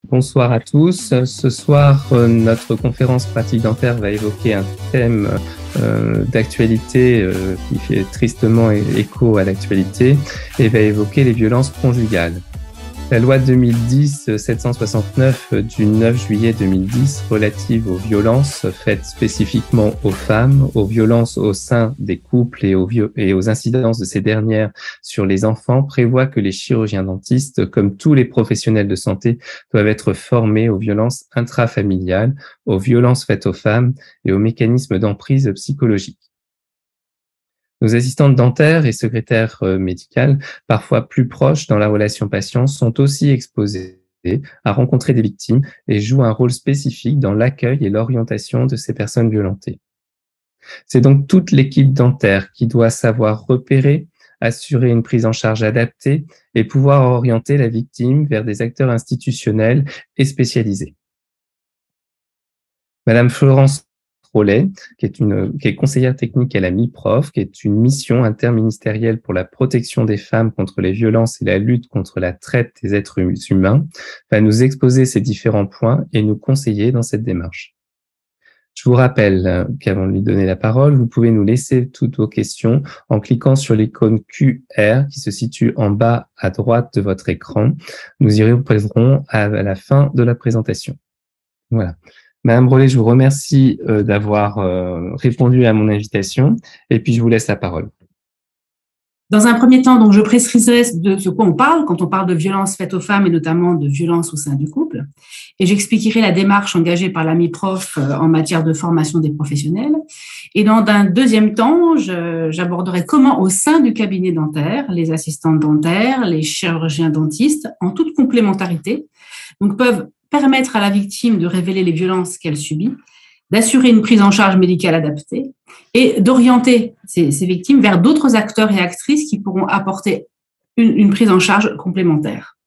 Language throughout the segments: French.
Bonsoir à tous. Ce soir, notre conférence pratique dentaire va évoquer un thème d'actualité qui fait tristement écho à l'actualité et va évoquer les violences conjugales. La loi 2010-769 du 9 juillet 2010 relative aux violences faites spécifiquement aux femmes, aux violences au sein des couples et aux incidences de ces dernières sur les enfants prévoit que les chirurgiens dentistes, comme tous les professionnels de santé, doivent être formés aux violences intrafamiliales, aux violences faites aux femmes et aux mécanismes d'emprise psychologique. Nos assistantes dentaires et secrétaires médicales, parfois plus proches dans la relation patient, sont aussi exposées à rencontrer des victimes et jouent un rôle spécifique dans l'accueil et l'orientation de ces personnes violentées. C'est donc toute l'équipe dentaire qui doit savoir repérer, assurer une prise en charge adaptée et pouvoir orienter la victime vers des acteurs institutionnels et spécialisés. Madame Florence Rollet, qui est conseillère technique à la MIPROF, qui est une mission interministérielle pour la protection des femmes contre les violences et la lutte contre la traite des êtres humains, va nous exposer ces différents points et nous conseiller dans cette démarche. Je vous rappelle qu'avant de lui donner la parole, vous pouvez nous laisser toutes vos questions en cliquant sur l'icône QR qui se situe en bas à droite de votre écran. Nous y répondrons à la fin de la présentation. Voilà. Madame Rollet, je vous remercie d'avoir répondu à mon invitation et puis je vous laisse la parole. Dans un premier temps, donc, je préciserai de ce quoi on parle quand on parle de violences faites aux femmes et notamment de violences au sein du couple. Et j'expliquerai la démarche engagée par la MIPROF en matière de formation des professionnels. Et dans un deuxième temps, j'aborderai comment au sein du cabinet dentaire, les assistantes dentaires, les chirurgiens dentistes, en toute complémentarité, donc peuvent permettre à la victime de révéler les violences qu'elle subit, d'assurer une prise en charge médicale adaptée et d'orienter ces victimes vers d'autres acteurs et actrices qui pourront apporter une prise en charge complémentaire.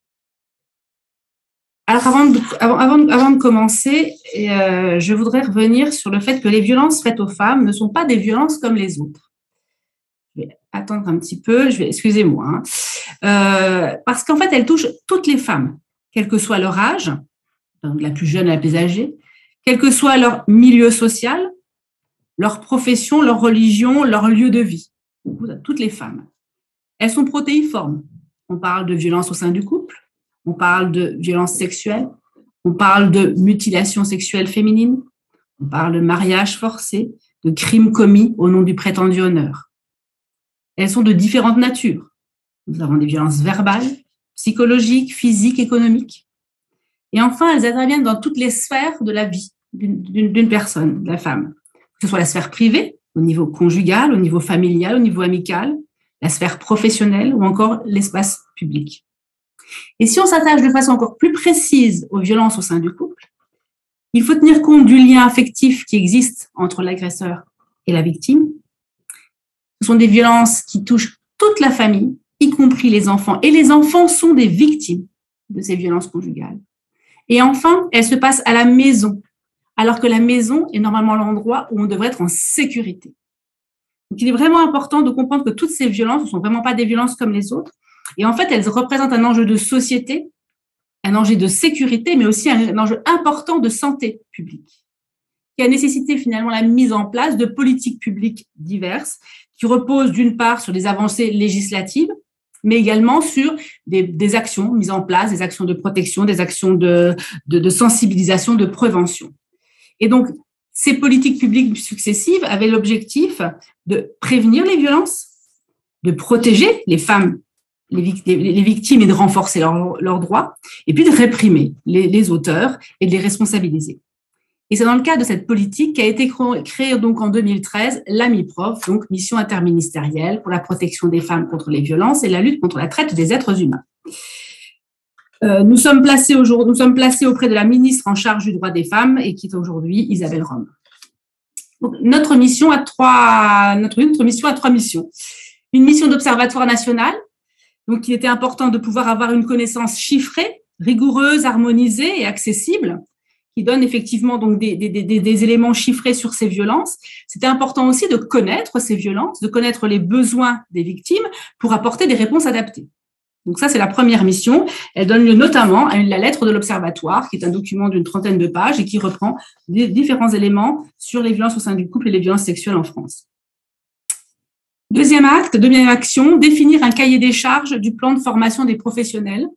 Alors, avant de commencer, je voudrais revenir sur le fait que les violences faites aux femmes ne sont pas des violences comme les autres. Je vais attendre un petit peu, excusez-moi, parce qu'en fait, elles touchent toutes les femmes, quel que soit leur âge, donc la plus jeune à la plus âgée, quel que soit leur milieu social, leur profession, leur religion, leur lieu de vie. Toutes les femmes. Elles sont protéiformes. On parle de violence au sein du couple, on parle de violence sexuelle, on parle de mutilation sexuelle féminine, on parle de mariage forcé, de crimes commis au nom du prétendu honneur. Elles sont de différentes natures. Nous avons des violences verbales, psychologiques, physiques, économiques. Et enfin, elles interviennent dans toutes les sphères de la vie d'une personne, de la femme. Que ce soit la sphère privée, au niveau conjugal, au niveau familial, au niveau amical, la sphère professionnelle ou encore l'espace public. Et si on s'attache de façon encore plus précise aux violences au sein du couple, il faut tenir compte du lien affectif qui existe entre l'agresseur et la victime. Ce sont des violences qui touchent toute la famille, y compris les enfants. Et les enfants sont des victimes de ces violences conjugales. Et enfin, elles se passent à la maison, alors que la maison est normalement l'endroit où on devrait être en sécurité. Donc, il est vraiment important de comprendre que toutes ces violences ne sont vraiment pas des violences comme les autres. Et en fait, elles représentent un enjeu de société, un enjeu de sécurité, mais aussi un enjeu important de santé publique, qui a nécessité finalement la mise en place de politiques publiques diverses, qui reposent d'une part sur des avancées législatives, mais également sur des actions mises en place, des actions de protection, des actions de sensibilisation, de prévention. Et donc, ces politiques publiques successives avaient l'objectif de prévenir les violences, de protéger les femmes, les victimes et de renforcer leurs droits, et puis de réprimer les auteurs et de les responsabiliser. Et c'est dans le cadre de cette politique qu'a été créée donc en 2013 la MIPROF, donc Mission interministérielle pour la protection des femmes contre les violences et la lutte contre la traite des êtres humains. Nous sommes placés auprès de la ministre en charge du droit des femmes et qui est aujourd'hui Isabelle Rome. Donc, notre mission a trois missions. Une mission d'observatoire national. Donc, il était important de pouvoir avoir une connaissance chiffrée, rigoureuse, harmonisée et accessible, qui donne effectivement donc des éléments chiffrés sur ces violences. C'était important aussi de connaître ces violences, de connaître les besoins des victimes pour apporter des réponses adaptées. Donc ça, c'est la première mission. Elle donne lieu notamment à la lettre de l'Observatoire, qui est un document d'une trentaine de pages et qui reprend différents éléments sur les violences au sein du couple et les violences sexuelles en France. Deuxième acte, deuxième action, définir un cahier des charges du plan de formation des professionnels.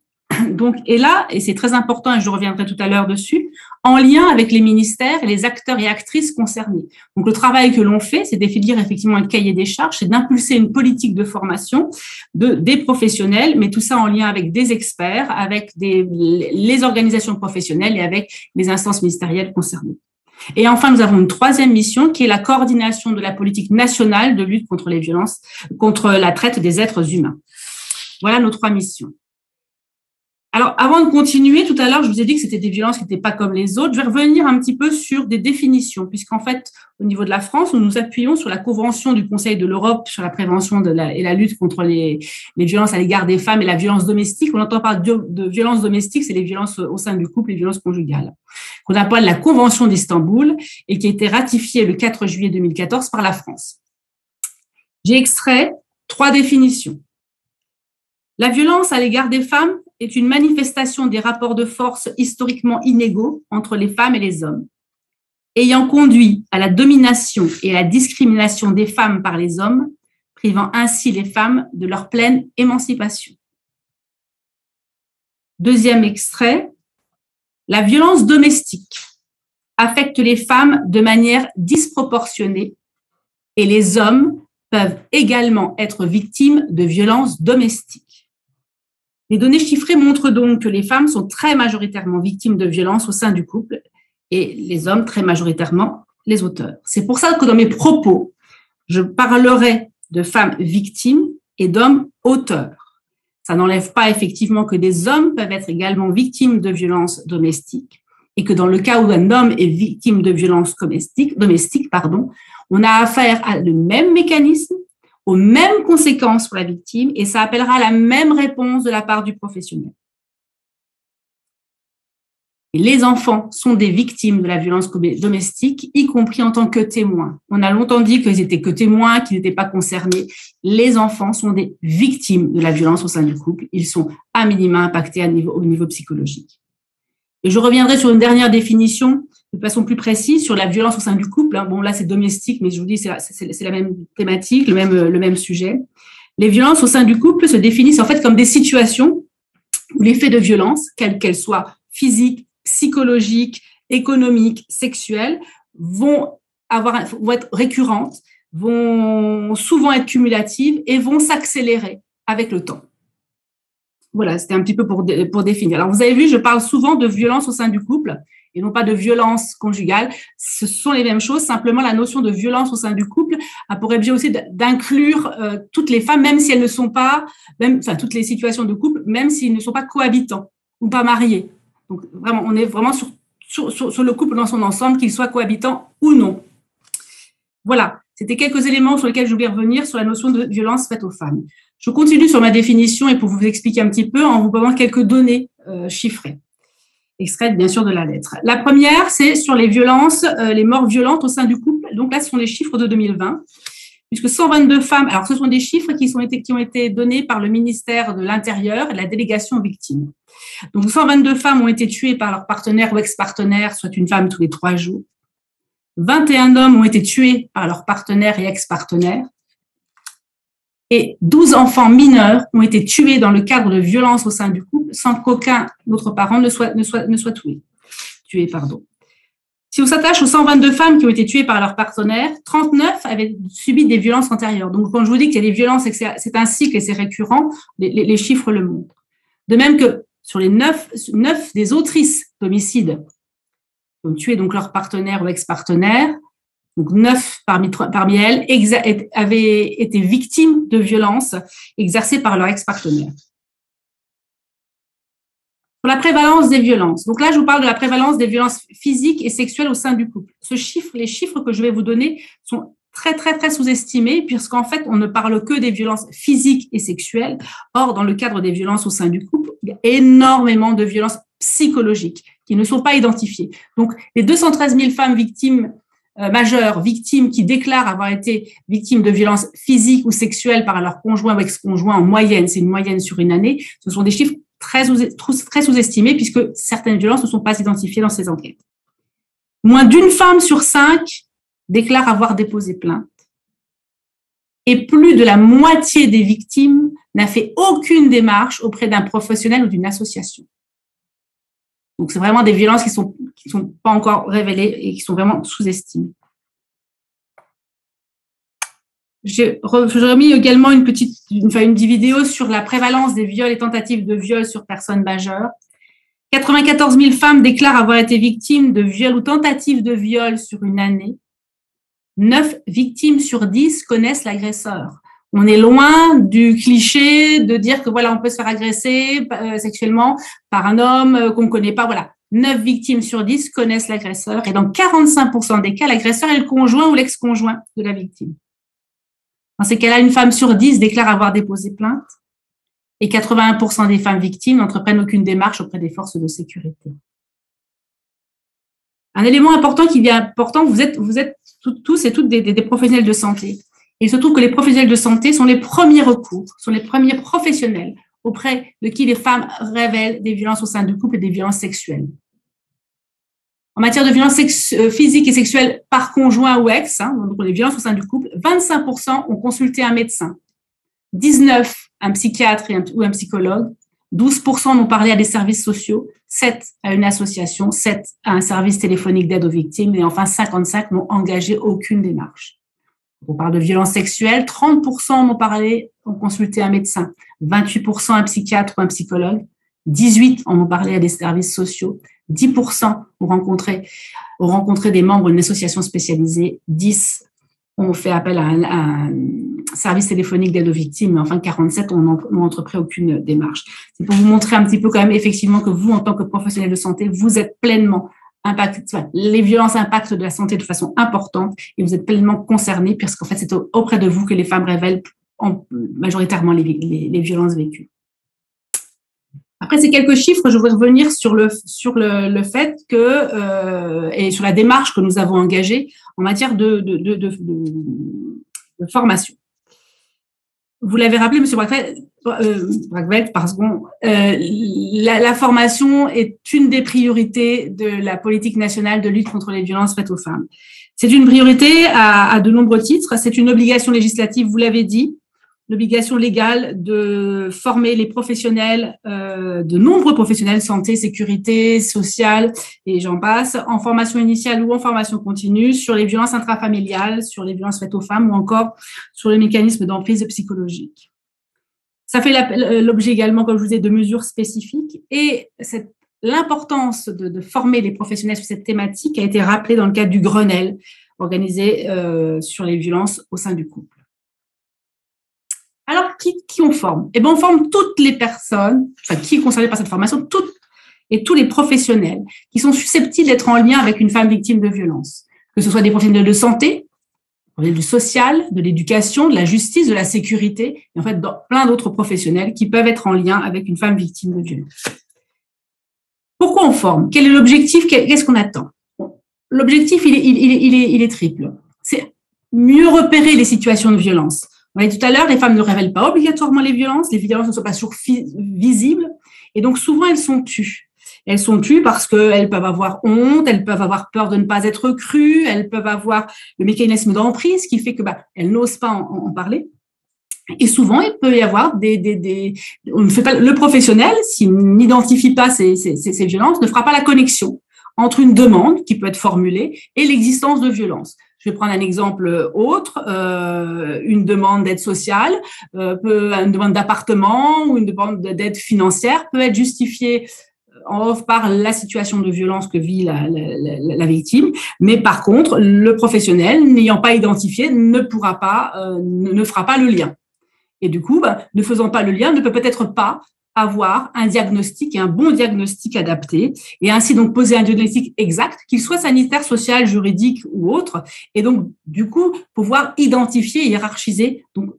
Donc, et là, et c'est très important, et je reviendrai tout à l'heure dessus, en lien avec les ministères et les acteurs et actrices concernés. Donc, le travail que l'on fait, c'est définir effectivement un cahier des charges, c'est d'impulser une politique de formation des professionnels, mais tout ça en lien avec des experts, avec les organisations professionnelles et avec les instances ministérielles concernées. Et enfin, nous avons une troisième mission qui est la coordination de la politique nationale de lutte contre les violences, contre la traite des êtres humains. Voilà nos trois missions. Alors, avant de continuer, tout à l'heure, je vous ai dit que c'était des violences qui n'étaient pas comme les autres. Je vais revenir un petit peu sur des définitions, puisqu'en fait, au niveau de la France, nous nous appuyons sur la Convention du Conseil de l'Europe sur la prévention et la lutte contre les violences à l'égard des femmes et la violence domestique. On entend parler de violence domestique, c'est les violences au sein du couple, les violences conjugales, qu'on appelle la Convention d'Istanbul et qui a été ratifiée le 4 juillet 2014 par la France. J'ai extrait 3 définitions. La violence à l'égard des femmes est une manifestation des rapports de force historiquement inégaux entre les femmes et les hommes, ayant conduit à la domination et à la discrimination des femmes par les hommes, privant ainsi les femmes de leur pleine émancipation. Deuxième extrait, la violence domestique affecte les femmes de manière disproportionnée et les hommes peuvent également être victimes de violences domestiques. Les données chiffrées montrent donc que les femmes sont très majoritairement victimes de violences au sein du couple et les hommes très majoritairement les auteurs. C'est pour ça que dans mes propos, je parlerai de femmes victimes et d'hommes auteurs. Ça n'enlève pas effectivement que des hommes peuvent être également victimes de violences domestiques et que dans le cas où un homme est victime de violences domestiques, on a affaire à le même mécanisme, aux mêmes conséquences pour la victime et ça appellera la même réponse de la part du professionnel. Et les enfants sont des victimes de la violence domestique, y compris en tant que témoins. On a longtemps dit qu'ils étaient que témoins, qu'ils n'étaient pas concernés. Les enfants sont des victimes de la violence au sein du couple. Ils sont à minima impactés au niveau psychologique. Et je reviendrai sur une dernière définition de façon plus précise sur la violence au sein du couple. Bon, là, c'est domestique, mais je vous dis, c'est la même thématique, le même sujet. Les violences au sein du couple se définissent en fait comme des situations où les faits de violence, quelles qu'elles soient physiques, psychologiques, économiques, sexuelles, vont être récurrentes, vont souvent être cumulatives et vont s'accélérer avec le temps. Voilà, c'était un petit peu pour définir. Alors, vous avez vu, je parle souvent de violence au sein du couple et non pas de violence conjugale. Ce sont les mêmes choses, simplement la notion de violence au sein du couple a pour objet aussi d'inclure toutes les femmes, même si elles ne sont pas, toutes les situations de couple, même s'ils ne sont pas cohabitants ou pas mariés. Donc, vraiment, on est vraiment sur le couple dans son ensemble, qu'il soit cohabitant ou non. Voilà, c'était quelques éléments sur lesquels je voulais revenir sur la notion de violence faite aux femmes. Je continue sur ma définition et pour vous expliquer un petit peu en vous donnant quelques données chiffrées, extraites bien sûr de la lettre. La première, c'est sur les violences, les morts violentes au sein du couple. Donc là, ce sont les chiffres de 2020, puisque 122 femmes, alors ce sont des chiffres qui ont été donnés par le ministère de l'Intérieur et de la délégation aux victimes. Donc 122 femmes ont été tuées par leur partenaire ou ex-partenaire, soit une femme tous les 3 jours. 21 hommes ont été tués par leur partenaire et ex-partenaire. Et 12 enfants mineurs ont été tués dans le cadre de violences au sein du couple sans qu'aucun autre parent ne soit tué. Si on s'attache aux 122 femmes qui ont été tuées par leur partenaire, 39 avaient subi des violences antérieures. Donc, quand je vous dis qu'il y a des violences et que c'est un cycle et c'est récurrent, les chiffres le montrent. De même que sur les 9 des autrices d'homicides qui ont tué donc leur partenaire ou ex-partenaire, donc 9 parmi elles avaient été victimes de violences exercées par leur ex-partenaire. Sur la prévalence des violences. Donc là, je vous parle de la prévalence des violences physiques et sexuelles au sein du couple. Les chiffres que je vais vous donner sont très, très, très sous-estimés puisqu'en fait, on ne parle que des violences physiques et sexuelles. Or, dans le cadre des violences au sein du couple, il y a énormément de violences psychologiques qui ne sont pas identifiées. Donc, les 213 000 femmes victimes majeurs victimes qui déclarent avoir été victimes de violences physiques ou sexuelles par leur conjoint ou ex-conjoint en moyenne, c'est une moyenne sur une année, ce sont des chiffres très sous-estimés puisque certaines violences ne sont pas identifiées dans ces enquêtes. Moins d'une femme sur 5 déclare avoir déposé plainte et plus de la moitié des victimes n'a fait aucune démarche auprès d'un professionnel ou d'une association. Donc, c'est vraiment des violences qui sont pas encore révélées et qui sont vraiment sous-estimées. J'ai remis également une vidéo sur la prévalence des viols et tentatives de viol sur personnes majeures. 94 000 femmes déclarent avoir été victimes de viols ou tentatives de viol sur une année. 9 victimes sur 10 connaissent l'agresseur. On est loin du cliché de dire que voilà, on peut se faire agresser sexuellement par un homme qu'on ne connaît pas. Voilà, 9 victimes sur 10 connaissent l'agresseur. Et dans 45% des cas, l'agresseur est le conjoint ou l'ex-conjoint de la victime. Dans ces cas-là, une femme sur 10 déclare avoir déposé plainte et 81% des femmes victimes n'entreprennent aucune démarche auprès des forces de sécurité. Un élément important qui est important, vous êtes tous et toutes des professionnels de santé. Et il se trouve que les professionnels de santé sont les premiers recours, sont les premiers professionnels auprès de qui les femmes révèlent des violences au sein du couple et des violences sexuelles. En matière de violences physiques et sexuelles par conjoint ou ex, donc les violences au sein du couple, 25% ont consulté un médecin, 19% un psychiatre ou un psychologue, 12% m'ont parlé à des services sociaux, 7% à une association, 7% à un service téléphonique d'aide aux victimes et enfin 55% n'ont engagé aucune démarche. On parle de violences sexuelles, 30% ont consulté un médecin, 28% un psychiatre ou un psychologue, 18% en ont parlé à des services sociaux, 10% ont rencontré des membres d'une association spécialisée, 10% ont fait appel à un service téléphonique d'aide aux victimes, mais enfin 47% n'ont entrepris aucune démarche. C'est pour vous montrer un petit peu quand même effectivement que vous, en tant que professionnel de santé, vous êtes pleinement impacté, les violences impactent de la santé de façon importante et vous êtes pleinement concernés puisqu'en fait, c'est auprès de vous que les femmes révèlent majoritairement les violences vécues. Après ces quelques chiffres, je voudrais revenir sur le fait que, et sur la démarche que nous avons engagée en matière de formation. Vous l'avez rappelé, M. Braghvelt, la formation est une des priorités de la politique nationale de lutte contre les violences faites aux femmes. C'est une priorité à de nombreux titres. C'est une obligation législative, vous l'avez dit, l'obligation légale de former les professionnels, de nombreux professionnels, santé, sécurité, sociale, et j'en passe, en formation initiale ou en formation continue, sur les violences intrafamiliales, sur les violences faites aux femmes ou encore sur les mécanismes d'emprise psychologique. Ça fait l'objet également, comme je vous disais, de mesures spécifiques et l'importance de former les professionnels sur cette thématique a été rappelée dans le cadre du Grenelle organisé sur les violences au sein du couple. Alors, qui on forme? Eh bien, on forme toutes les personnes, enfin, qui est concerné par cette formation, toutes et tous les professionnels qui sont susceptibles d'être en lien avec une femme victime de violence, que ce soit des professionnels de santé, du social, de l'éducation, de la justice, de la sécurité, et en fait, plein d'autres professionnels qui peuvent être en lien avec une femme victime de violence. Pourquoi on forme? Quel est l'objectif? Qu'est-ce qu'on attend? L'objectif, il est triple. C'est mieux repérer les situations de violence. On l'a dit tout à l'heure, les femmes ne révèlent pas obligatoirement les violences ne sont pas toujours visibles, et donc souvent elles sont tues. Elles sont tues parce qu'elles peuvent avoir honte, elles peuvent avoir peur de ne pas être crues, elles peuvent avoir le mécanisme d'emprise qui fait que elles n'osent pas en parler. Et souvent, il peut y avoir on ne fait pas, le professionnel, s'il n'identifie pas ces violences, ne fera pas la connexion entre une demande qui peut être formulée et l'existence de violences. Je vais prendre un exemple autre, une demande d'aide sociale, une demande d'appartement ou une demande d'aide financière peut être justifiée en off par la situation de violence que vit la victime, mais par contre, le professionnel, n'ayant pas identifié, ne fera pas le lien. Et du coup, ne faisant pas le lien, ne peut peut-être pas avoir un diagnostic et un bon diagnostic adapté et ainsi donc poser un diagnostic exact, qu'il soit sanitaire, social, juridique ou autre, et donc du coup pouvoir identifier et hiérarchiser donc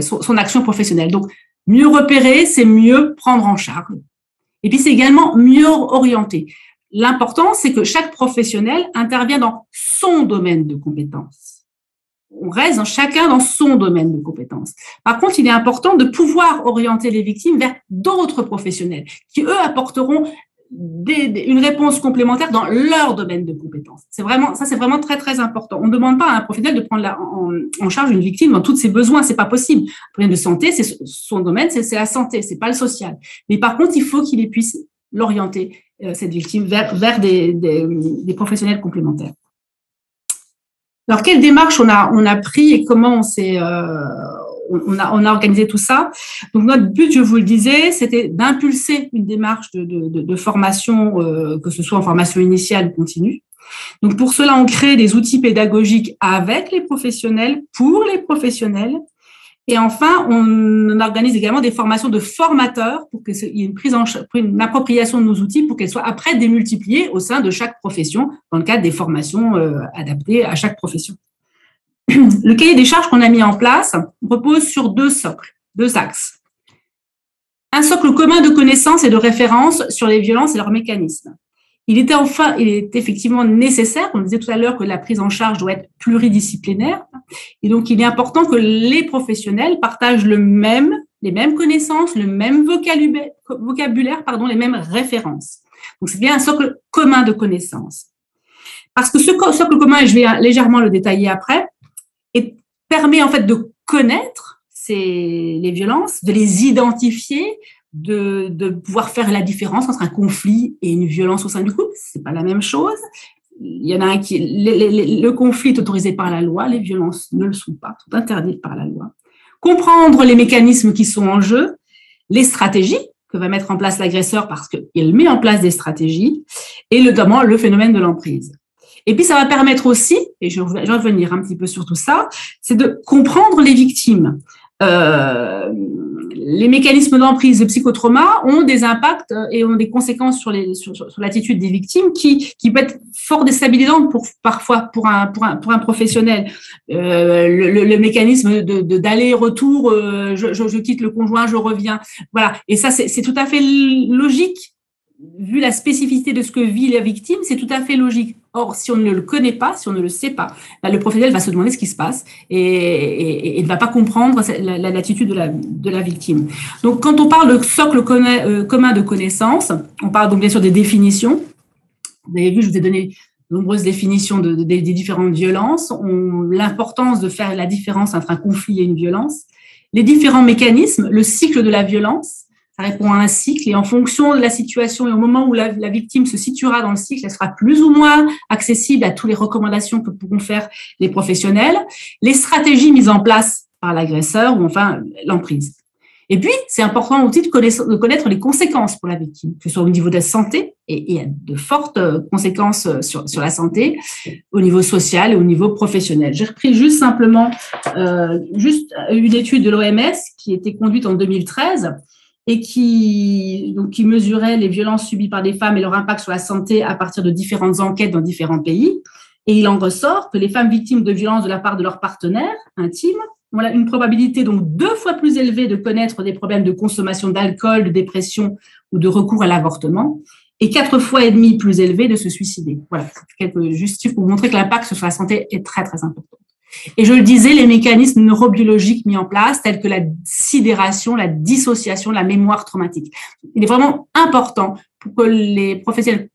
son action professionnelle. Donc mieux repérer, c'est mieux prendre en charge. Et puis c'est également mieux orienter. l'important, c'est que chaque professionnel intervient dans son domaine de compétences. On reste chacun dans son domaine de compétences. Par contre, il est important de pouvoir orienter les victimes vers d'autres professionnels qui, eux, apporteront une réponse complémentaire dans leur domaine de compétences. C'est vraiment très, très important. On ne demande pas à un professionnel de prendre en charge une victime dans tous ses besoins. C'est pas possible. Un problème de santé, c'est son domaine, c'est la santé, c'est pas le social. Mais par contre, il faut qu'il puisse l'orienter, cette victime, vers des professionnels complémentaires. Alors, quelle démarche on a pris et comment on a organisé tout ça? Donc, notre but, je vous le disais, c'était d'impulser une démarche de formation, que ce soit en formation initiale ou continue. Donc, pour cela, on crée des outils pédagogiques avec les professionnels, pour les professionnels. Et enfin, on organise également des formations de formateurs pour qu'il y ait une appropriation de nos outils pour qu'elles soient après démultipliées au sein de chaque profession dans le cadre des formations adaptées à chaque profession. Le cahier des charges qu'on a mis en place repose sur deux socles, deux axes. Un socle commun de connaissances et de références sur les violences et leurs mécanismes. Il est effectivement nécessaire, on disait tout à l'heure que la prise en charge doit être pluridisciplinaire, et donc il est important que les professionnels partagent les mêmes connaissances, le même vocabulaire, les mêmes références. Donc c'est bien un socle commun de connaissances. Parce que ce socle commun, et je vais légèrement le détailler après, permet en fait de connaître les violences, de les identifier, de pouvoir faire la différence entre un conflit et une violence au sein du couple. C'est pas la même chose. Il y en a un le conflit est autorisé par la loi, les violences ne le sont pas, sont interdites par la loi. Comprendre les mécanismes qui sont en jeu, les stratégies que va mettre en place l'agresseur parce qu'il met en place des stratégies, et notamment le phénomène de l'emprise. Et puis, ça va permettre aussi, et je vais revenir un petit peu sur tout ça, c'est de comprendre les victimes. Les mécanismes d'emprise, de psychotrauma ont des impacts et ont des conséquences sur l'attitude des victimes qui peut être fort déstabilisante parfois pour un professionnel. Le mécanisme d'aller-retour, je quitte le conjoint, je reviens. Voilà. Et ça, c'est tout à fait logique. Vu la spécificité de ce que vit la victime, c'est tout à fait logique. Or, si on ne le connaît pas, si on ne le sait pas, le professionnel va se demander ce qui se passe et ne va pas comprendre l'attitude de la victime. Donc, quand on parle de socle commun de connaissances, on parle donc bien sûr des définitions. Vous avez vu, je vous ai donné de nombreuses définitions des différentes violences, l'importance de faire la différence entre un conflit et une violence, les différents mécanismes, le cycle de la violence. Ça répond à un cycle et en fonction de la situation et au moment où la victime se situera dans le cycle, elle sera plus ou moins accessible à toutes les recommandations que pourront faire les professionnels, les stratégies mises en place par l'agresseur ou enfin l'emprise. Et puis, c'est important aussi de connaître les conséquences pour la victime, que ce soit au niveau de la santé, et il y a de fortes conséquences sur la santé, au niveau social et au niveau professionnel. J'ai repris juste simplement une étude de l'OMS qui a été conduite en 2013, et qui mesurait les violences subies par des femmes et leur impact sur la santé à partir de différentes enquêtes dans différents pays. Et il en ressort que les femmes victimes de violences de la part de leurs partenaires intimes ont une probabilité donc 2 fois plus élevée de connaître des problèmes de consommation d'alcool, de dépression ou de recours à l'avortement, et 4 fois et demi plus élevée de se suicider. Voilà, quelques chiffres pour vous montrer que l'impact sur la santé est très, très important. Et je le disais, les mécanismes neurobiologiques mis en place, tels que la sidération, la dissociation, la mémoire traumatique. Il est vraiment important pour que les professionnels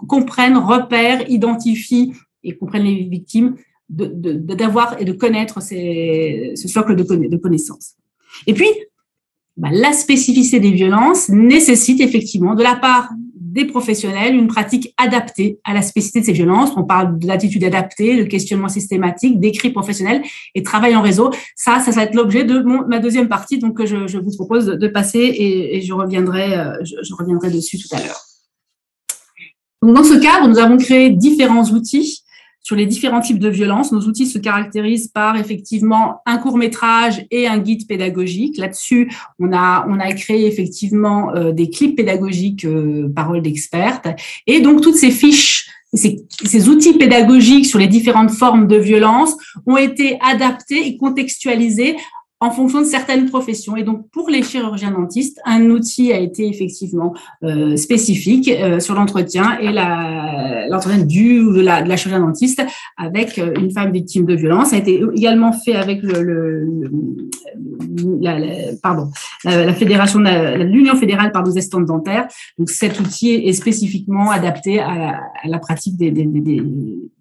comprennent, repèrent, identifient et comprennent les victimes, d'avoir et de connaître ce socle de connaissances. Et puis, la spécificité des violences nécessite effectivement de la part des professionnels une pratique adaptée à la spécificité de ces violences. On parle de l'attitude adaptée, de questionnement systématique, d'écrit professionnel et travail en réseau. Ça va être l'objet de ma deuxième partie, donc je vous propose de passer et je reviendrai dessus tout à l'heure. Donc, dans ce cadre, nous avons créé différents outils sur les différents types de violences. Nos outils se caractérisent par effectivement un court-métrage et un guide pédagogique. Là-dessus, on a créé effectivement des clips pédagogiques paroles d'expertes. Et donc, toutes ces fiches, ces outils pédagogiques sur les différentes formes de violence ont été adaptés et contextualisés en fonction de certaines professions. Et donc, pour les chirurgiens dentistes, un outil a été effectivement spécifique sur l'entretien et l'entretien de la chirurgien dentiste avec une femme victime de violence. Ça a été également fait avec la fédération, l'Union fédérale des estampes dentaires. Donc, cet outil est spécifiquement adapté à la pratique des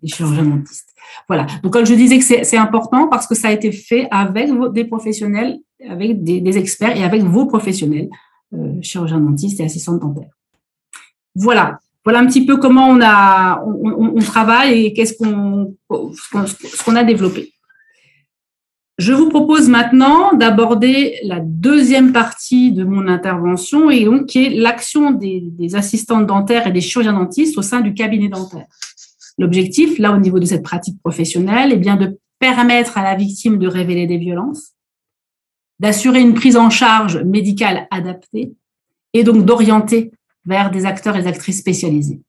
chirurgiens dentistes. Voilà. Donc, comme je disais que c'est important parce que ça a été fait avec des professionnels, avec des experts et avec vos professionnels, chirurgiens dentistes et assistantes dentaires. Voilà. Voilà un petit peu comment on travaille et ce qu'on a développé. Je vous propose maintenant d'aborder la deuxième partie de mon intervention et donc qui est l'action des assistantes dentaires et des chirurgiens dentistes au sein du cabinet dentaire. L'objectif, là, au niveau de cette pratique professionnelle, est bien de permettre à la victime de révéler des violences, d'assurer une prise en charge médicale adaptée et donc d'orienter vers des acteurs et des actrices spécialisés.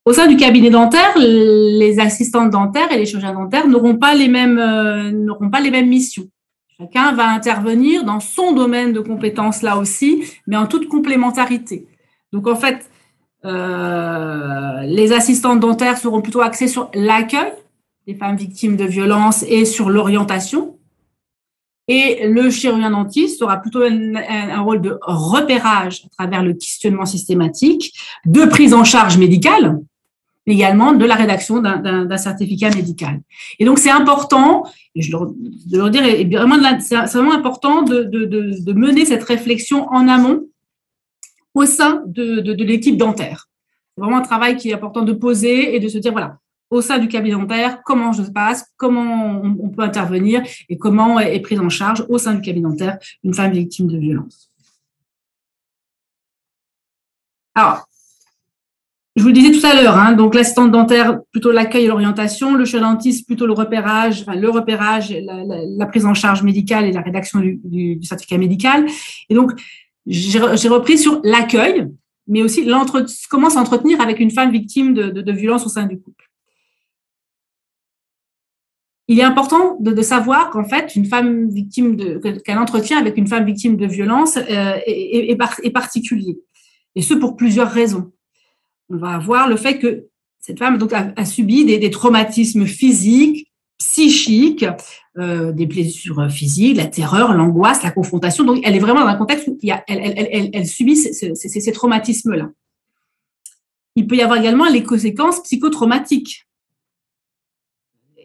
Au sein du cabinet dentaire, les assistantes dentaires et les chirurgiens dentaires n'auront pas les mêmes missions. Chacun va intervenir dans son domaine de compétences là aussi, mais en toute complémentarité. Donc, en fait, les assistantes dentaires seront plutôt axées sur l'accueil des femmes victimes de violences et sur l'orientation. Et le chirurgien dentiste aura plutôt un rôle de repérage à travers le questionnement systématique, de prise en charge médicale, mais également de la rédaction d'un certificat médical. Et donc, c'est important, et de leur dire, c'est vraiment important de mener cette réflexion en amont au sein de l'équipe dentaire. C'est vraiment un travail qui est important de poser et de se dire, voilà, au sein du cabinet dentaire, comment je passe, comment on peut intervenir et comment est prise en charge au sein du cabinet dentaire une femme victime de violence. Alors, je vous le disais tout à l'heure, donc l'assistante dentaire, plutôt l'accueil et l'orientation, le chirurgien dentiste, plutôt le repérage, la prise en charge médicale et la rédaction du certificat médical. Et donc, j'ai repris sur l'accueil, mais aussi comment s'entretenir avec une femme victime de violence au sein du couple. Il est important de savoir qu'en fait, une femme victime qu'un entretien avec une femme victime de violence est particulier. Et ce, pour plusieurs raisons. On va avoir le fait que cette femme donc, a subi des traumatismes physiques, psychiques, des blessures physiques, la terreur, l'angoisse, la confrontation. Donc, elle est vraiment dans un contexte où elle subit ces traumatismes-là. Il peut y avoir également les conséquences psychotraumatiques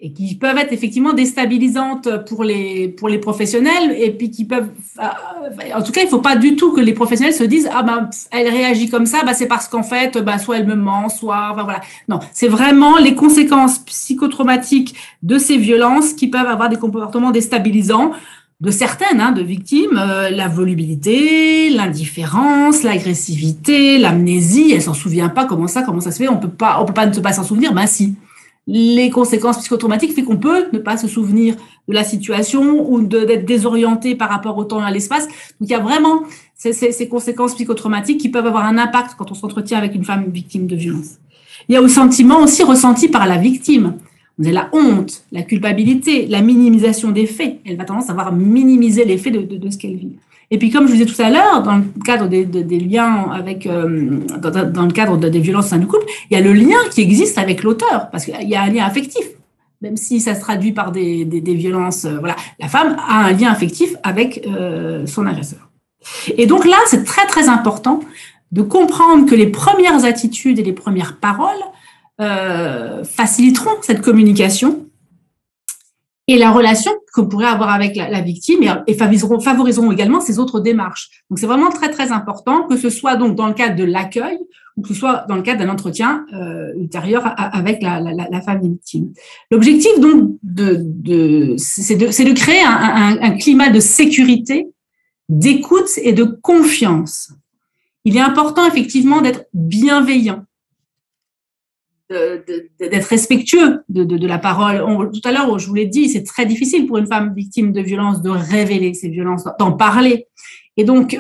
et qui peuvent être effectivement déstabilisantes pour les professionnels et puis qui peuvent… En tout cas, il ne faut pas du tout que les professionnels se disent « Ah ben, elle réagit comme ça, c'est parce qu'en fait, soit elle me ment, soit… » voilà. Non, c'est vraiment les conséquences psychotraumatiques de ces violences qui peuvent avoir des comportements déstabilisants de certaines, de victimes, la volubilité, l'indifférence, l'agressivité, l'amnésie, elle ne s'en souvient pas, comment ça se fait, on peut pas ne pas s'en souvenir, si. Les conséquences psychotraumatiques fait qu'on peut ne pas se souvenir de la situation ou d'être désorienté par rapport au temps et à l'espace. Donc, il y a vraiment ces conséquences psychotraumatiques qui peuvent avoir un impact quand on s'entretient avec une femme victime de violence. Il y a le sentiment aussi ressenti par la victime. Vous avez la honte, la culpabilité, la minimisation des faits. Elle va tendance à avoir minimisé les faits de ce qu'elle vit. Et puis, comme je vous disais tout à l'heure, dans le cadre des liens avec, dans le cadre des violences au sein du couple, il y a le lien qui existe avec l'auteur, parce qu'il y a un lien affectif, même si ça se traduit par des violences. Voilà, la femme a un lien affectif avec son agresseur. Et donc là, c'est très très important de comprendre que les premières attitudes et les premières paroles faciliteront cette communication et la relation qu'on pourrait avoir avec la victime et favoriseront également ces autres démarches. Donc, c'est vraiment très, très important que ce soit donc dans le cadre de l'accueil ou que ce soit dans le cadre d'un entretien ultérieur avec la femme victime. L'objectif, donc, c'est de créer un climat de sécurité, d'écoute et de confiance. Il est important, effectivement, d'être bienveillant, d'être respectueux de la parole. Tout à l'heure, je vous l'ai dit, c'est très difficile pour une femme victime de violence de révéler ces violences, d'en parler. Et donc,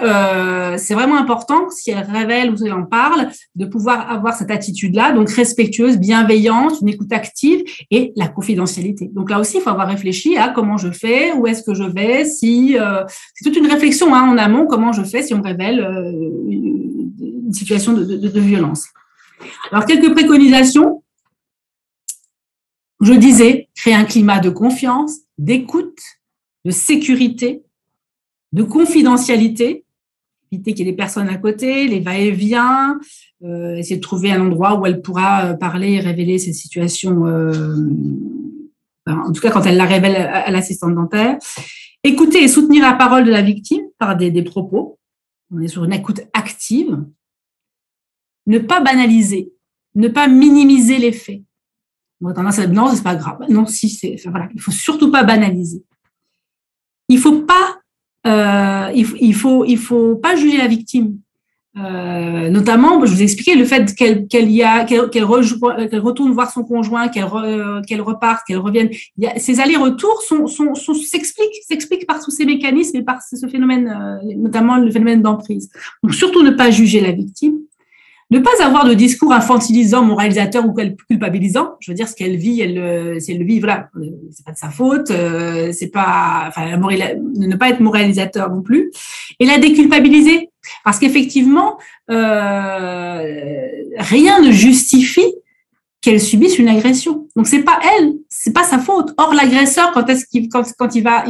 c'est vraiment important, si elle révèle ou si elle en parle, de pouvoir avoir cette attitude-là, donc respectueuse, bienveillante, une écoute active et la confidentialité. Donc là aussi, il faut avoir réfléchi à comment je fais, où est-ce que je vais, si c'est toute une réflexion en amont, comment je fais si on me révèle une situation de violence. Alors, quelques préconisations. Je disais, créer un climat de confiance, d'écoute, de sécurité, de confidentialité, éviter qu'il y ait des personnes à côté, les va-et-vient, essayer de trouver un endroit où elle pourra parler et révéler ces situations, en tout cas quand elle la révèle à l'assistante dentaire. Écouter et soutenir la parole de la victime par des propos. On est sur une écoute active. Ne pas banaliser, ne pas minimiser les faits. On a tendance à dire non, c'est pas grave. Non, si, c'est, enfin, voilà, il faut surtout pas banaliser. Il faut pas il faut pas juger la victime. Notamment, je vous ai expliqué le fait qu'elle retourne voir son conjoint, qu'elle reparte, qu'elle revienne. Ces allers-retours s'expliquent par tous ces mécanismes et par ce phénomène, notamment le phénomène d'emprise. Donc, surtout ne pas juger la victime. Ne pas avoir de discours infantilisant, moralisateur ou culpabilisant. Je veux dire, ce qu'elle vit, si elle le vit, voilà, c'est pas de sa faute, c'est pas, enfin, ne pas être moralisateur non plus. Et la déculpabiliser. Parce qu'effectivement, rien ne justifie qu'elle subisse une agression. Donc, c'est pas elle, c'est pas sa faute. Or, l'agresseur, quand il va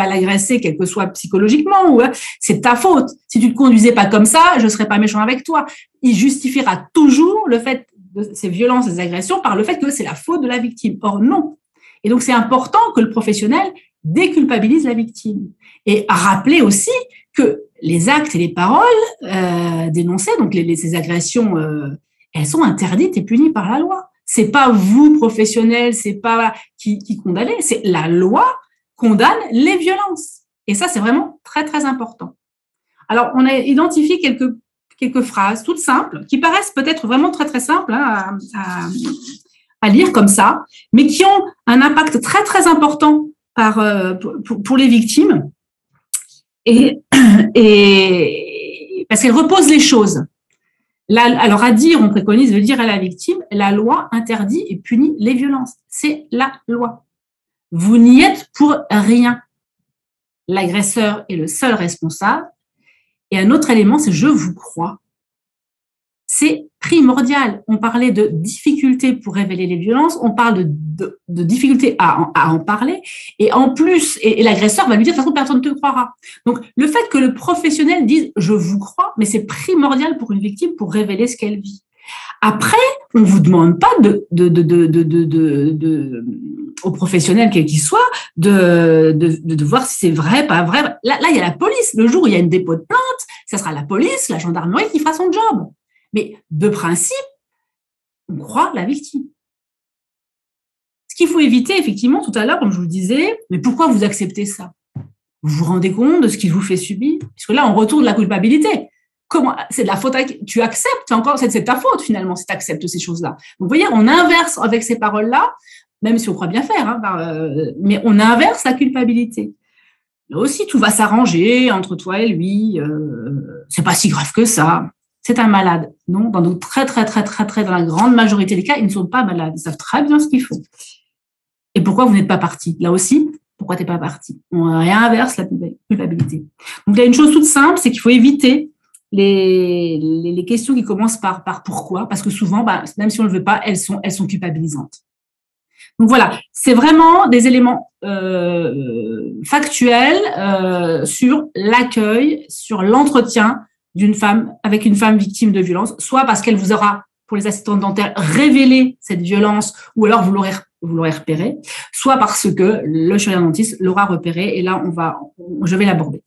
l'agresser, quel que soit psychologiquement, c'est ta faute. Si tu te conduisais pas comme ça, je serais pas méchant avec toi. Il justifiera toujours le fait de ces violences, ces agressions par le fait que c'est la faute de la victime. Or, non. Et donc, c'est important que le professionnel déculpabilise la victime. Et rappeler aussi que les actes et les paroles dénoncées, donc ces agressions, elles sont interdites et punies par la loi. C'est pas vous, professionnels, c'est pas qui condamnez, c'est la loi condamne les violences. Et ça, c'est vraiment très, très important. Alors, on a identifié quelques phrases toutes simples, qui paraissent peut-être vraiment très, très simples à lire comme ça, mais qui ont un impact très, très important pour les victimes. Et parce qu'elle repose les choses. Alors, à dire, on préconise de dire à la victime, la loi interdit et punit les violences. C'est la loi. Vous n'y êtes pour rien. L'agresseur est le seul responsable. Et un autre élément, c'est je vous crois. C'est primordial. On parlait de difficultés pour révéler les violences, on parle de difficultés à en parler, et en plus, et l'agresseur va lui dire de toute façon personne ne te croira. Donc le fait que le professionnel dise je vous crois, mais c'est primordial pour une victime pour révéler ce qu'elle vit. Après, on ne vous demande pas au professionnel quel qu'il soit de voir si c'est vrai, pas vrai. Là, il y a la police. Le jour où il y a une dépôt de plainte, ça sera la police, la gendarmerie qui fera son job. Mais de principe, on croit la victime. Ce qu'il faut éviter, effectivement, tout à l'heure, comme je vous le disais, mais pourquoi vous acceptez ça? Vous vous rendez compte de ce qu'il vous fait subir? Parce que là, on retourne la culpabilité. Comment? C'est de la faute, tu acceptes, c'est ta faute finalement, si tu acceptes ces choses-là. Donc, vous voyez, on inverse avec ces paroles-là, même si on croit bien faire, mais on inverse la culpabilité. Là aussi, tout va s'arranger entre toi et lui, c'est pas si grave que ça. C'est un malade. Non, dans la grande majorité des cas, ils ne sont pas malades. Ils savent très bien ce qu'ils font. Et pourquoi vous n'êtes pas parti? Là aussi, pourquoi tu n'es pas parti? On réinverse la culpabilité. Donc, il y a une chose toute simple, c'est qu'il faut éviter les questions qui commencent par pourquoi, parce que souvent, même si on ne le veut pas, elles sont culpabilisantes. Donc voilà, c'est vraiment des éléments factuels sur l'accueil, sur l'entretien d'une femme avec une femme victime de violence, soit parce qu'elle vous aura, pour les assistantes dentaires, révélé cette violence, ou alors vous l'aurez repéré, soit parce que le chirurgien dentiste l'aura repéré, et là, je vais l'aborder.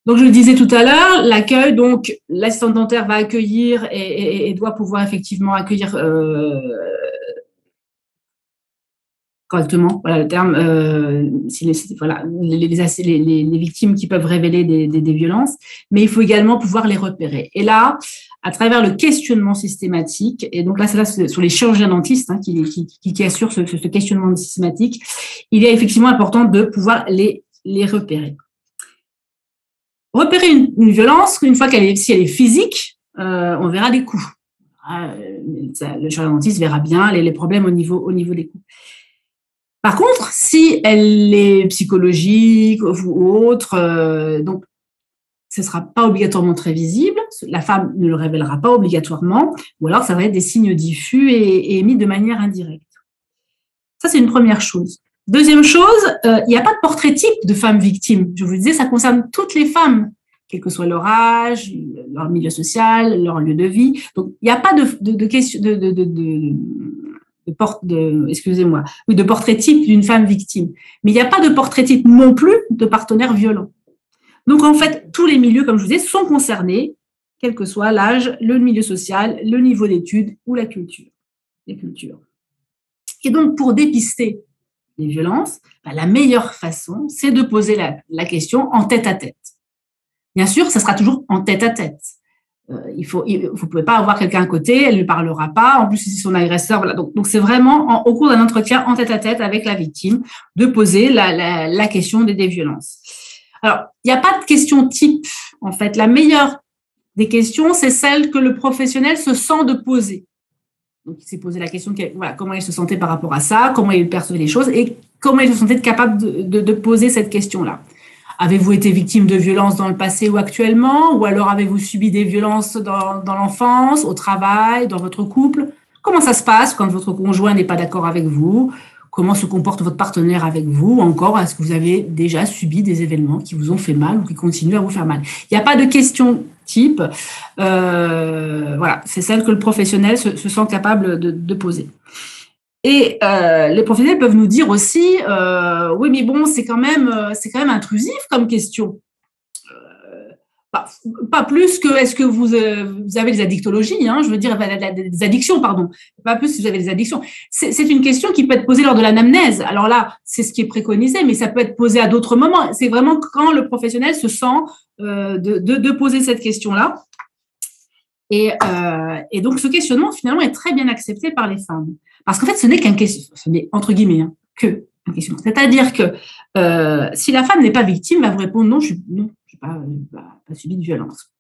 Donc, je le disais tout à l'heure, l'accueil, donc l'assistante dentaire va accueillir et doit pouvoir effectivement accueillir correctement, voilà le terme, voilà, les victimes qui peuvent révéler des violences, mais il faut également pouvoir les repérer. Et là, à travers le questionnement systématique, et donc là, c'est là sur les chirurgiens dentistes qui assurent ce questionnement systématique, il est effectivement important de pouvoir les les repérer. Repérer une violence, une fois si elle est physique, on verra des coups. Le chirurgien dentiste verra bien les problèmes au niveau des coups. Par contre, si elle est psychologique ou autre, donc ce ne sera pas obligatoirement très visible, la femme ne le révélera pas obligatoirement, ou alors ça va être des signes diffus et émis de manière indirecte. Ça, c'est une première chose. Deuxième chose, il n'y a pas de portrait type de femme victime. Je vous disais, ça concerne toutes les femmes, quel que soit leur âge, leur milieu social, leur lieu de vie. Donc, il n'y a pas de question de portrait type d'une femme victime. Mais il n'y a pas de portrait type non plus de partenaire violent. Donc, en fait, tous les milieux, comme je vous disais, sont concernés, quel que soit l'âge, le milieu social, le niveau d'études ou les cultures. Et donc, pour dépister les violences, la meilleure façon, c'est de poser la question en tête-à-tête. Bien sûr, ça sera toujours en tête-à-tête. Vous ne pouvez pas avoir quelqu'un à côté, elle ne lui parlera pas, en plus c'est son agresseur. Voilà. Donc c'est vraiment au cours d'un entretien en tête-à-tête avec la victime de poser la question des violences. Alors, il n'y a pas de question type, en fait. La meilleure des questions, c'est celle que le professionnel se sent de poser. Donc, il s'est posé la question, comment il se sentait par rapport à ça, comment il percevait les choses et comment il se sentait capable de poser cette question-là. Avez-vous été victime de violences dans le passé ou actuellement? Ou alors avez-vous subi des violences dans l'enfance, au travail, dans votre couple? Comment ça se passe quand votre conjoint n'est pas d'accord avec vous? Comment se comporte votre partenaire avec vous? Encore, est-ce que vous avez déjà subi des événements qui vous ont fait mal ou qui continuent à vous faire mal? Il n'y a pas de question type. Voilà, c'est celle que le professionnel se sent capable de poser. Et les professionnels peuvent nous dire aussi, oui, mais bon, c'est quand même intrusif comme question. Pas plus que est-ce que vous avez des addictologies, hein, je veux dire des addictions, pardon. Pas plus si vous avez des addictions. C'est une question qui peut être posée lors de l'anamnèse. Alors là, c'est ce qui est préconisé, mais ça peut être posé à d'autres moments. C'est vraiment quand le professionnel se sent de poser cette question-là. Et donc, ce questionnement, finalement, est très bien accepté par les femmes. Parce qu'en fait, ce n'est qu'un questionnement, ce n'est entre guillemets, hein, que un questionnement. C'est-à-dire que si la femme n'est pas victime, elle va vous répondre non, je n'ai pas subi de violence.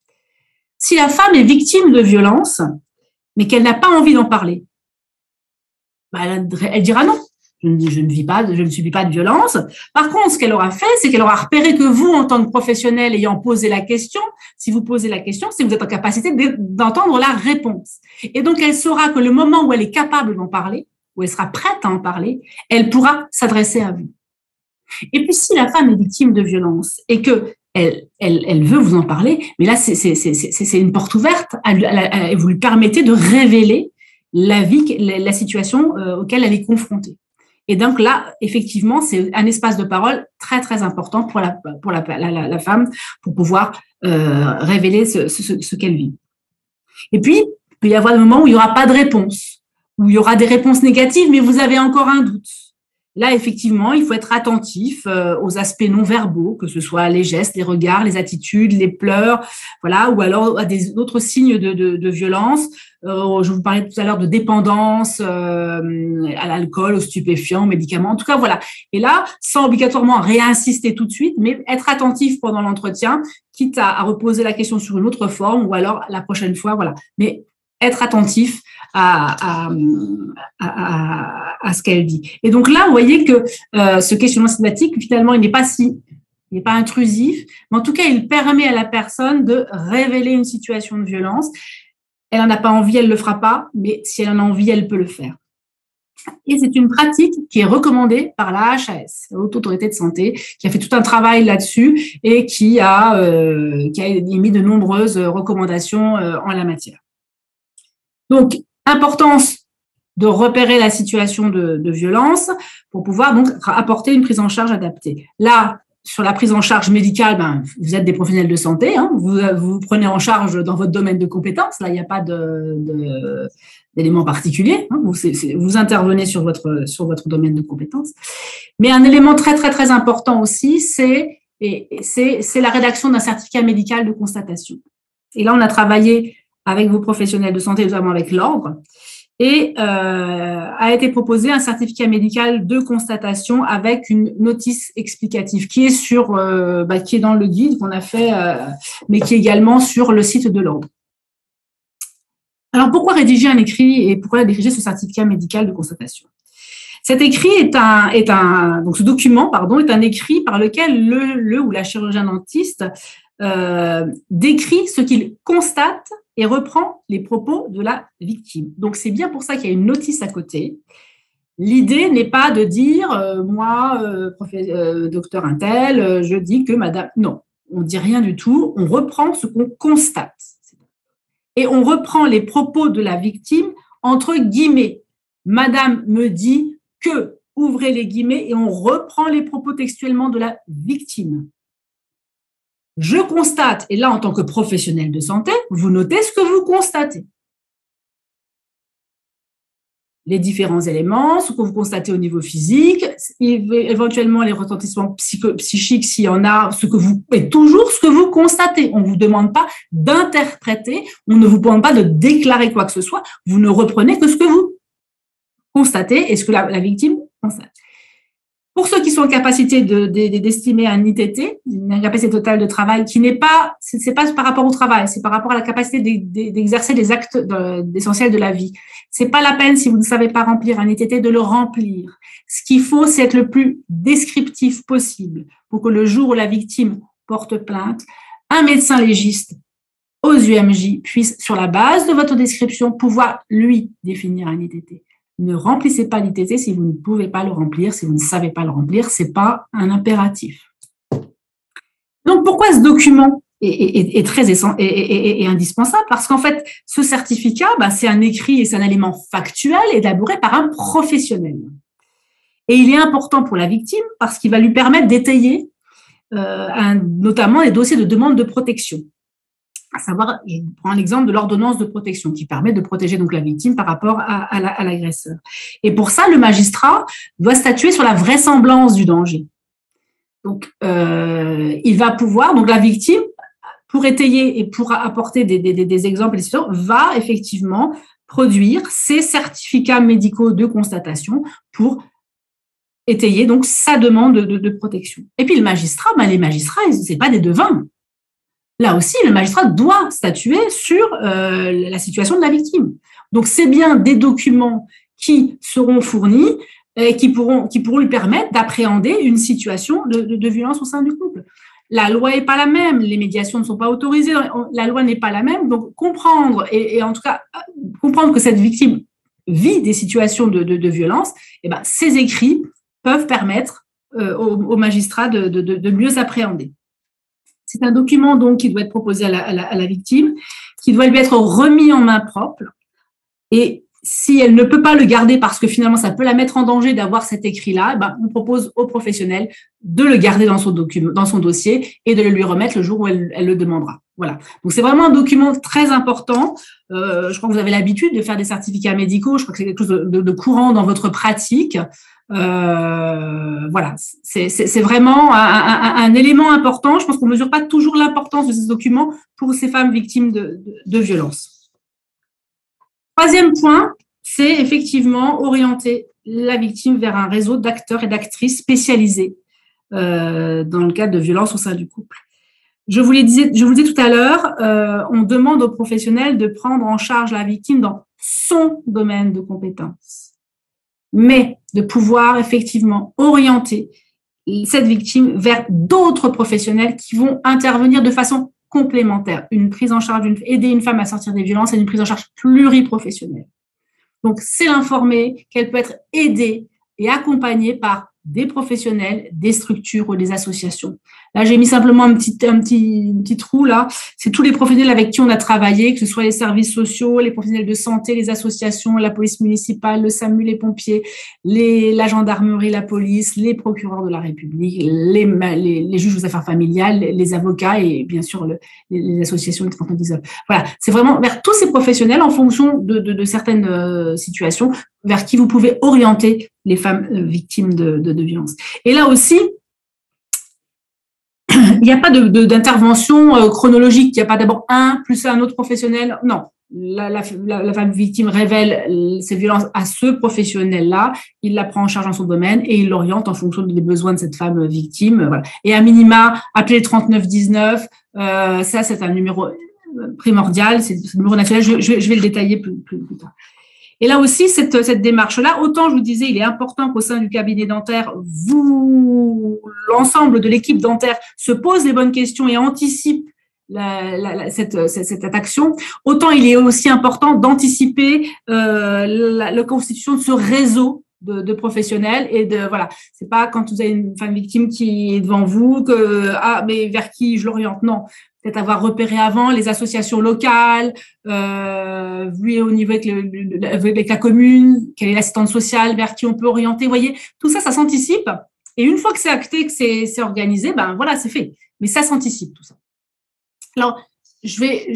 Si la femme est victime de violence, mais qu'elle n'a pas envie d'en parler, elle dira non. Je ne subis pas de violence. Par contre, ce qu'elle aura fait, c'est qu'elle aura repéré que vous, en tant que professionnel ayant posé la question, si vous posez la question, c'est que vous êtes en capacité d'entendre la réponse. Et donc, elle saura que le moment où elle est capable d'en parler, où elle sera prête à en parler, elle pourra s'adresser à vous. Et puis, si la femme est victime de violence et que elle veut vous en parler, mais là, c'est une porte ouverte. Vous lui permettez de révéler la situation auquel elle est confrontée. Et donc là, effectivement, c'est un espace de parole très, très important pour la femme pour pouvoir révéler ce qu'elle vit. Et puis, il peut y avoir des moments où il n'y aura pas de réponse, où il y aura des réponses négatives, mais vous avez encore un doute. Là, effectivement, il faut être attentif aux aspects non verbaux, que ce soit les gestes, les regards, les attitudes, les pleurs, voilà, ou alors à d'autres signes de violence. Je vous parlais tout à l'heure de dépendance à l'alcool, aux stupéfiants, aux médicaments. En tout cas, voilà. Et là, sans obligatoirement réinsister tout de suite, mais être attentif pendant l'entretien, quitte à reposer la question sur une autre forme, ou alors la prochaine fois, voilà. Mais être attentif à ce qu'elle dit. Et donc là, vous voyez que ce questionnement systématique, finalement, il n'est pas intrusif, mais en tout cas, il permet à la personne de révéler une situation de violence. Elle n'en a pas envie, elle ne le fera pas, mais si elle en a envie, elle peut le faire. Et c'est une pratique qui est recommandée par la HAS, la Haute Autorité de Santé, qui a fait tout un travail là-dessus et qui a émis de nombreuses recommandations en la matière. Donc, importance de repérer la situation de violence pour pouvoir donc apporter une prise en charge adaptée. Là, sur la prise en charge médicale, vous êtes des professionnels de santé, hein, vous prenez en charge dans votre domaine de compétences, là, il n'y a pas d'élément particulier, hein, vous intervenez sur votre domaine de compétences. Mais un élément très, très, très important aussi, c'est la rédaction d'un certificat médical de constatation. Et là, on a travaillé avec vos professionnels de santé, notamment avec l'ordre. et a été proposé un certificat médical de constatation avec une notice explicative qui est qui est dans le guide qu'on a fait, mais qui est également sur le site de l'ordre. Alors, pourquoi rédiger un écrit et pourquoi rédiger ce certificat médical de constatation? Cet écrit donc ce document, pardon, est un écrit par lequel le ou la chirurgien dentiste décrit ce qu'il constate et reprend les propos de la victime. Donc, c'est bien pour ça qu'il y a une notice à côté. L'idée n'est pas de dire, moi, docteur Intel, je dis que madame… Non, on ne dit rien du tout, on reprend ce qu'on constate. Et on reprend les propos de la victime entre guillemets. Madame me dit que, ouvrez les guillemets, et on reprend les propos textuellement de la victime. Je constate, et là, en tant que professionnel de santé, vous notez ce que vous constatez. Les différents éléments, ce que vous constatez au niveau physique, éventuellement les retentissements psychiques s'il y en a, et toujours ce que vous constatez. On ne vous demande pas d'interpréter, on ne vous demande pas de déclarer quoi que ce soit, vous ne reprenez que ce que vous constatez et ce que la victime constate. Pour ceux qui sont en capacité d'estimer un ITT, une incapacité totale de travail, qui n'est pas, c'est pas par rapport au travail, c'est par rapport à la capacité d'exercer les actes essentiels de la vie. C'est pas la peine, si vous ne savez pas remplir un ITT, de le remplir. Ce qu'il faut, c'est être le plus descriptif possible pour que le jour où la victime porte plainte, un médecin légiste aux UMJ puisse, sur la base de votre description, pouvoir lui définir un ITT. Ne remplissez pas l'ITT si vous ne pouvez pas le remplir, si vous ne savez pas le remplir, ce n'est pas un impératif. Donc, pourquoi ce document est très indispensable? Parce qu'en fait, ce certificat, c'est un écrit et c'est un élément factuel élaboré par un professionnel. Et il est important pour la victime parce qu'il va lui permettre d'étayer notamment les dossiers de demande de protection. À savoir, je prends l'exemple de l'ordonnance de protection qui permet de protéger donc la victime par rapport à l'agresseur. Et pour ça, le magistrat doit statuer sur la vraisemblance du danger. Donc, il va pouvoir, donc la victime, pour étayer et pour apporter des exemples, va effectivement produire ses certificats médicaux de constatation pour étayer donc sa demande de protection. Et puis le magistrat, les magistrats, ce n'est pas des devins. Là aussi, le magistrat doit statuer sur la situation de la victime. Donc, c'est bien des documents qui seront fournis et qui pourront lui permettre d'appréhender une situation de violence au sein du couple. La loi n'est pas la même, les médiations ne sont pas autorisées, la loi n'est pas la même. Donc, comprendre, et en tout cas, comprendre que cette victime vit des situations de violence, ces écrits peuvent permettre au magistrat de mieux appréhender. C'est un document donc qui doit être proposé à la victime, qui doit lui être remis en main propre. Et si elle ne peut pas le garder parce que finalement ça peut la mettre en danger d'avoir cet écrit-là, on propose au professionnel de le garder dans son dossier et de le lui remettre le jour où elle le demandera. Voilà. Donc c'est vraiment un document très important. Je crois que vous avez l'habitude de faire des certificats médicaux. Je crois que c'est quelque chose de courant dans votre pratique. Voilà, c'est vraiment un élément important. Je pense qu'on ne mesure pas toujours l'importance de ces documents pour ces femmes victimes de violences. Troisième point, c'est effectivement orienter la victime vers un réseau d'acteurs et d'actrices spécialisés dans le cadre de violences au sein du couple. Je vous le disais tout à l'heure, on demande aux professionnels de prendre en charge la victime dans son domaine de compétences, mais de pouvoir effectivement orienter cette victime vers d'autres professionnels qui vont intervenir de façon complémentaire. Une prise en charge, aider une femme à sortir des violences et une prise en charge pluriprofessionnelle. Donc, c'est l'informer qu'elle peut être aidée et accompagnée par des professionnels, des structures ou des associations. Là, j'ai mis simplement un petit trou là. C'est tous les professionnels avec qui on a travaillé, que ce soit les services sociaux, les professionnels de santé, les associations, la police municipale, le SAMU, les pompiers, la gendarmerie, la police, les procureurs de la République, les juges aux affaires familiales, les avocats et bien sûr les associations de défense des hommes. Voilà, c'est vraiment vers tous ces professionnels en fonction de certaines situations vers qui vous pouvez orienter les femmes victimes de violences. Et là aussi, il n'y a pas d'intervention chronologique. Il n'y a pas d'abord un plus un autre professionnel. Non, la femme victime révèle ces violences à ce professionnel-là, il la prend en charge dans son domaine et il l'oriente en fonction des besoins de cette femme victime. Voilà. Et à minima, appeler le 3919, ça c'est un numéro primordial, c'est le numéro national, je vais le détailler plus tard. Et là aussi, cette démarche-là, autant je vous disais, il est important qu'au sein du cabinet dentaire, l'ensemble de l'équipe dentaire se pose les bonnes questions et anticipe cette action, autant il est aussi important d'anticiper la constitution de ce réseau de professionnels et voilà, c'est pas quand vous avez une femme victime qui est devant vous que mais vers qui je l'oriente, non, peut-être avoir repéré avant les associations locales, vu au niveau avec la commune, quelle est l'assistante sociale, vers qui on peut orienter, vous voyez, tout ça s'anticipe et une fois que c'est acté, que c'est organisé, ben voilà, c'est fait, mais ça s'anticipe tout ça. Alors, je vais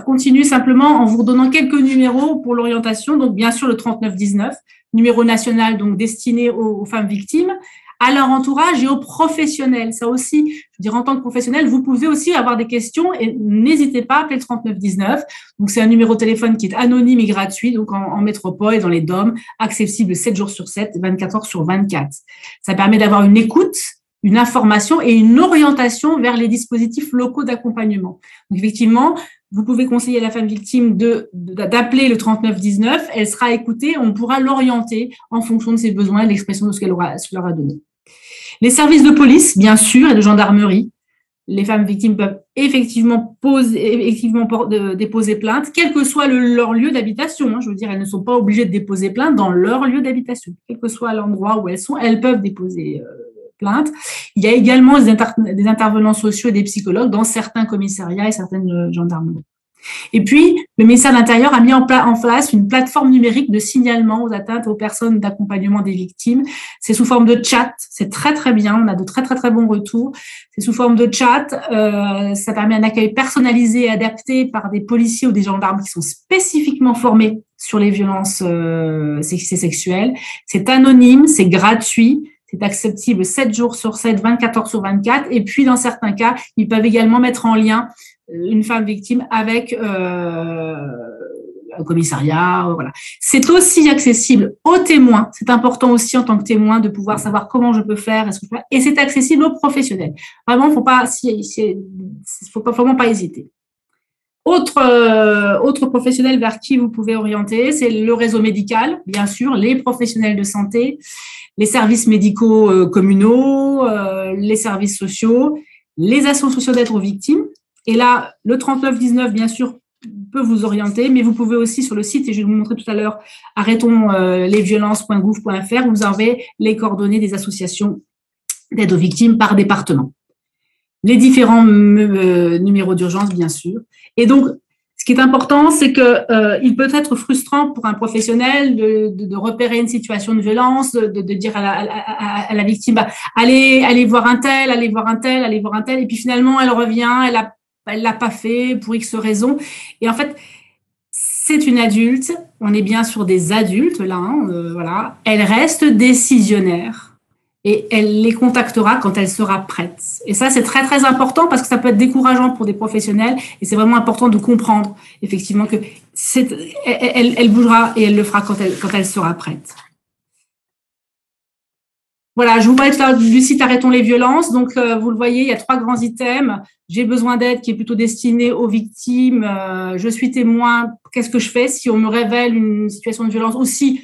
continuer simplement en vous redonnant quelques numéros pour l'orientation. Donc, bien sûr, le 3919, numéro national donc destiné aux femmes victimes, à leur entourage et aux professionnels. Ça aussi, je veux dire, en tant que professionnel, vous pouvez aussi avoir des questions et n'hésitez pas à appeler le 3919. Donc, c'est un numéro de téléphone qui est anonyme et gratuit, donc en métropole et dans les DOM, accessible 7 jours sur 7, 24 heures sur 24. Ça permet d'avoir une écoute, une information et une orientation vers les dispositifs locaux d'accompagnement. Donc, effectivement, vous pouvez conseiller à la femme victime d'appeler le 3919, elle sera écoutée, on pourra l'orienter en fonction de ses besoins et de l'expression de ce qu'elle leur a donné. Les services de police, bien sûr, et de gendarmerie. Les femmes victimes peuvent effectivement déposer plainte, quel que soit leur lieu d'habitation. Je veux dire, elles ne sont pas obligées de déposer plainte dans leur lieu d'habitation. Quel que soit l'endroit où elles sont, elles peuvent déposer plainte. Il y a également des intervenants sociaux et des psychologues dans certains commissariats et certaines gendarmeries. Et puis, le ministère de l'Intérieur a mis en place une plateforme numérique de signalement aux atteintes aux personnes d'accompagnement des victimes. C'est sous forme de chat, c'est très très bien, on a de très très très bons retours. C'est sous forme de chat, ça permet un accueil personnalisé et adapté par des policiers ou des gendarmes qui sont spécifiquement formés sur les violences sexuelles. C'est anonyme, c'est gratuit. C'est accessible 7 jours sur 7, 24 heures sur 24. Et puis, dans certains cas, ils peuvent également mettre en lien une femme victime avec un commissariat. Voilà. C'est aussi accessible aux témoins. C'est important aussi en tant que témoin de pouvoir savoir comment je peux faire. Et c'est accessible aux professionnels. Vraiment, faut vraiment pas hésiter. Autre professionnel vers qui vous pouvez orienter, c'est le réseau médical, bien sûr, les professionnels de santé, les services médicaux communaux, les services sociaux, les associations d'aide aux victimes. Et là, le 3919, bien sûr, peut vous orienter, mais vous pouvez aussi sur le site, et je vais vous montrer tout à l'heure, arrêtonslesviolences.gouv.fr, vous avez les coordonnées des associations d'aide aux victimes par département. Les différents numéros d'urgence, bien sûr. Et donc, ce qui est important, c'est que il peut être frustrant pour un professionnel de repérer une situation de violence, de dire à la victime, allez voir un tel, et puis finalement, elle revient, elle l'a pas fait pour X raisons. Et en fait, c'est une adulte, on est bien sur des adultes là, voilà. Elle reste décisionnaire. Et elle les contactera quand elle sera prête. Et ça, c'est très, très important parce que ça peut être décourageant pour des professionnels et c'est vraiment important de comprendre, effectivement, que elle bougera et elle le fera quand elle sera prête. Voilà, je vous parlais du site Arrêtons les violences. Donc, vous le voyez, il y a 3 grands items. J'ai besoin d'aide qui est plutôt destiné aux victimes. Je suis témoin. Qu'est-ce que je fais si on me révèle une situation de violence ou si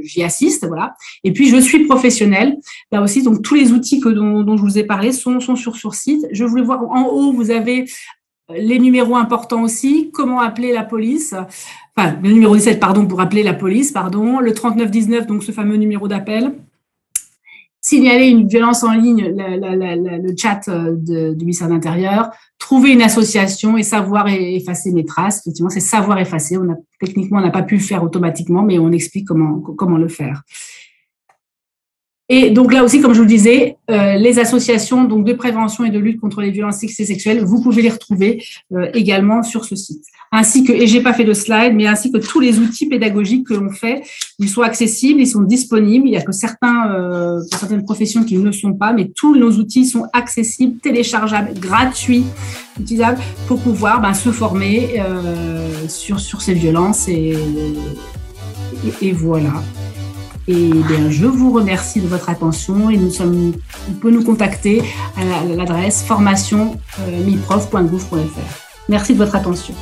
j'y assiste, voilà. Et puis, je suis professionnelle. Là aussi, donc, tous les outils dont je vous ai parlé sont sur site. Je voulais voir en haut, vous avez les numéros importants aussi. Comment appeler la police? Enfin, le numéro 17, pardon, pour appeler la police, pardon. Le 3919, donc ce fameux numéro d'appel. Signaler une violence en ligne, le chat du ministère de l'Intérieur, trouver une association et savoir effacer mes traces. Effectivement, c'est savoir effacer. Techniquement, on n'a pas pu le faire automatiquement, mais on explique comment le faire. Et donc là aussi, comme je vous le disais, les associations donc, de prévention et de lutte contre les violences sexuelles et sexuelles, vous pouvez les retrouver également sur ce site. Ainsi que, et j'ai pas fait de slide, mais ainsi que tous les outils pédagogiques que l'on fait, ils sont accessibles, ils sont disponibles. Il y a que certaines professions qui ne le sont pas, mais tous nos outils sont accessibles, téléchargeables, gratuits, utilisables pour pouvoir se former sur ces violences et voilà. Et bien, je vous remercie de votre attention et vous pouvez nous contacter à l'adresse formation miprof.gouv.fr. Merci de votre attention.